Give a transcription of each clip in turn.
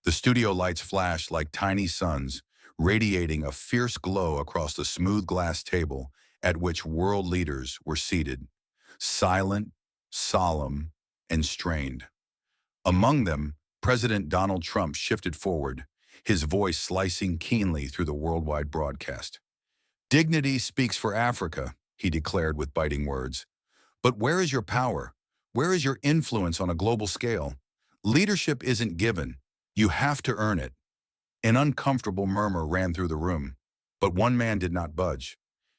The studio lights flashed like tiny suns, radiating a fierce glow across the smooth glass table at which world leaders were seated, silent, solemn, and strained. Among them, President Donald Trump shifted forward, his voice slicing keenly through the worldwide broadcast. "Dignity speaks for Africa," he declared with biting words. "But where is your power? Where is your influence on a global scale? Leadership isn't given. You have to earn it." An uncomfortable murmur ran through the room, but one man did not budge.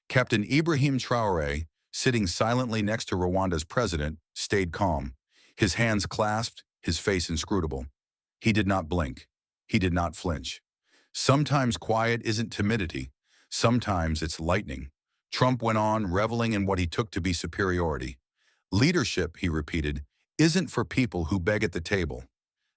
Captain Ibrahim Traoré, sitting silently next to Rwanda's president, stayed calm, his hands clasped, his face inscrutable. He did not blink. He did not flinch. Sometimes quiet isn't timidity. Sometimes it's lightning. Trump went on, reveling in what he took to be superiority. "Leadership," he repeated, "isn't for people who beg at the table."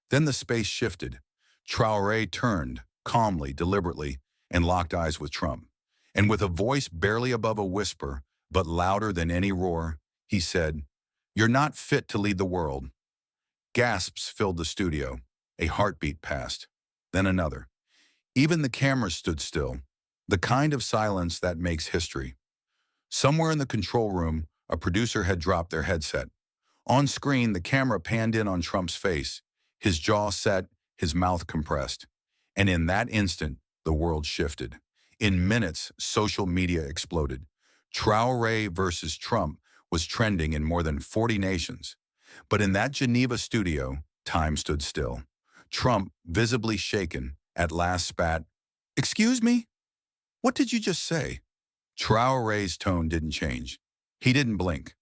Then the space shifted. Traoré turned, calmly, deliberately, and locked eyes with Trump. And with a voice barely above a whisper, but louder than any roar, he said, "You're not fit to lead the world." Gasps filled the studio. A heartbeat passed. Then another. Even the cameras stood still, the kind of silence that makes history. Somewhere in the control room, a producer had dropped their headset. On screen, the camera panned in on Trump's face, his jaw set, his mouth compressed. And in that instant, the world shifted. In minutes, social media exploded. Traoré versus Trump was trending in more than 40 nations. But in that Geneva studio, time stood still. Trump, visibly shaken, at last spat, "Excuse me? What did you just say?" Traoré's tone didn't change. He didn't blink.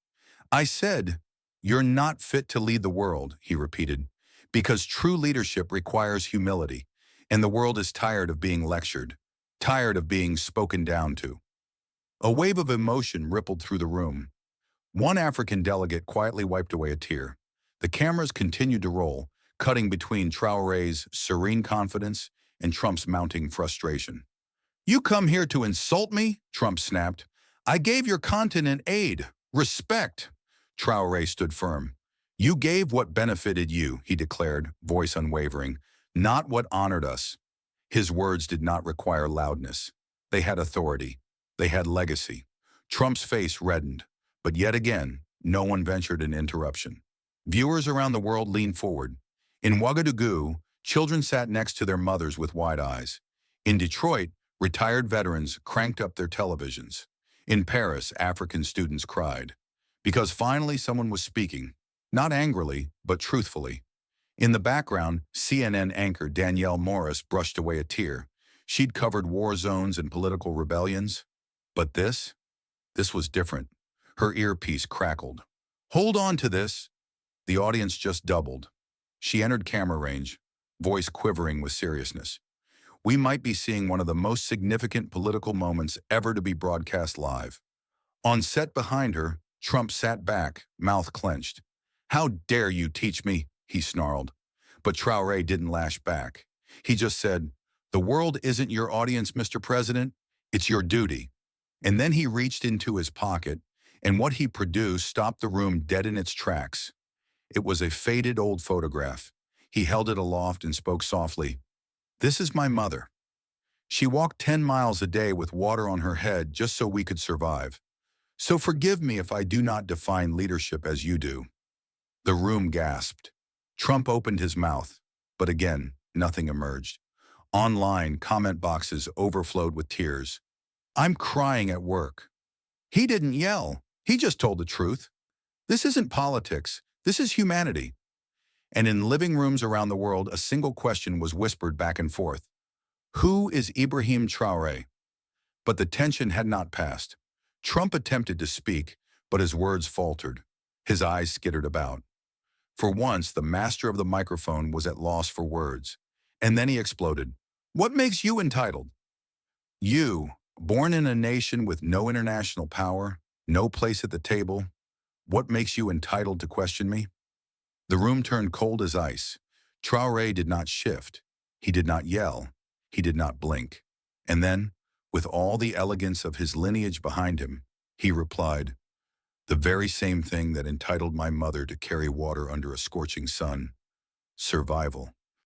"I said, you're not fit to lead the world," he repeated, "because true leadership requires humility, and the world is tired of being lectured, tired of being spoken down to." A wave of emotion rippled through the room. One African delegate quietly wiped away a tear. The cameras continued to roll, cutting between Traoré's serene confidence and Trump's mounting frustration. "You come here to insult me?" Trump snapped. "I gave your continent aid, respect." Traoré stood firm. "You gave what benefited you," he declared, voice unwavering, "not what honored us." His words did not require loudness. They had authority. They had legacy. Trump's face reddened, but yet again, no one ventured an interruption. Viewers around the world leaned forward. In Ouagadougou, children sat next to their mothers with wide eyes. In Detroit, retired veterans cranked up their televisions. In Paris, African students cried. Because finally someone was speaking, not angrily, but truthfully. In the background, CNN anchor Danielle Morris brushed away a tear. She'd covered war zones and political rebellions. But this was different. Her earpiece crackled. "Hold on to this." The audience just doubled. She entered camera range, voice quivering with seriousness. "We might be seeing one of the most significant political moments ever to be broadcast live." On set behind her, Trump sat back, mouth clenched. "How dare you teach me?" he snarled. But Traoré didn't lash back. He just said, "The world isn't your audience, Mr. President. It's your duty." And then he reached into his pocket, and what he produced stopped the room dead in its tracks. It was a faded old photograph. He held it aloft and spoke softly. "This is my mother. She walked 10 miles a day with water on her head just so we could survive. So forgive me if I do not define leadership as you do." The room gasped. Trump opened his mouth, but again, nothing emerged. Online, comment boxes overflowed with tears. "I'm crying at work." He didn't yell. He just told the truth. This isn't politics. This is humanity. And in living rooms around the world, a single question was whispered back and forth. Who is Ibrahim Traoré? But the tension had not passed. Trump attempted to speak, but his words faltered. His eyes skittered about. For once, the master of the microphone was at loss for words. And then he exploded. "What makes you entitled? You, born in a nation with no international power, no place at the table, what makes you entitled to question me?" The room turned cold as ice. Traoré did not shift. He did not yell. He did not blink. And then, with all the elegance of his lineage behind him, he replied, "The very same thing that entitled my mother to carry water under a scorching sun: survival."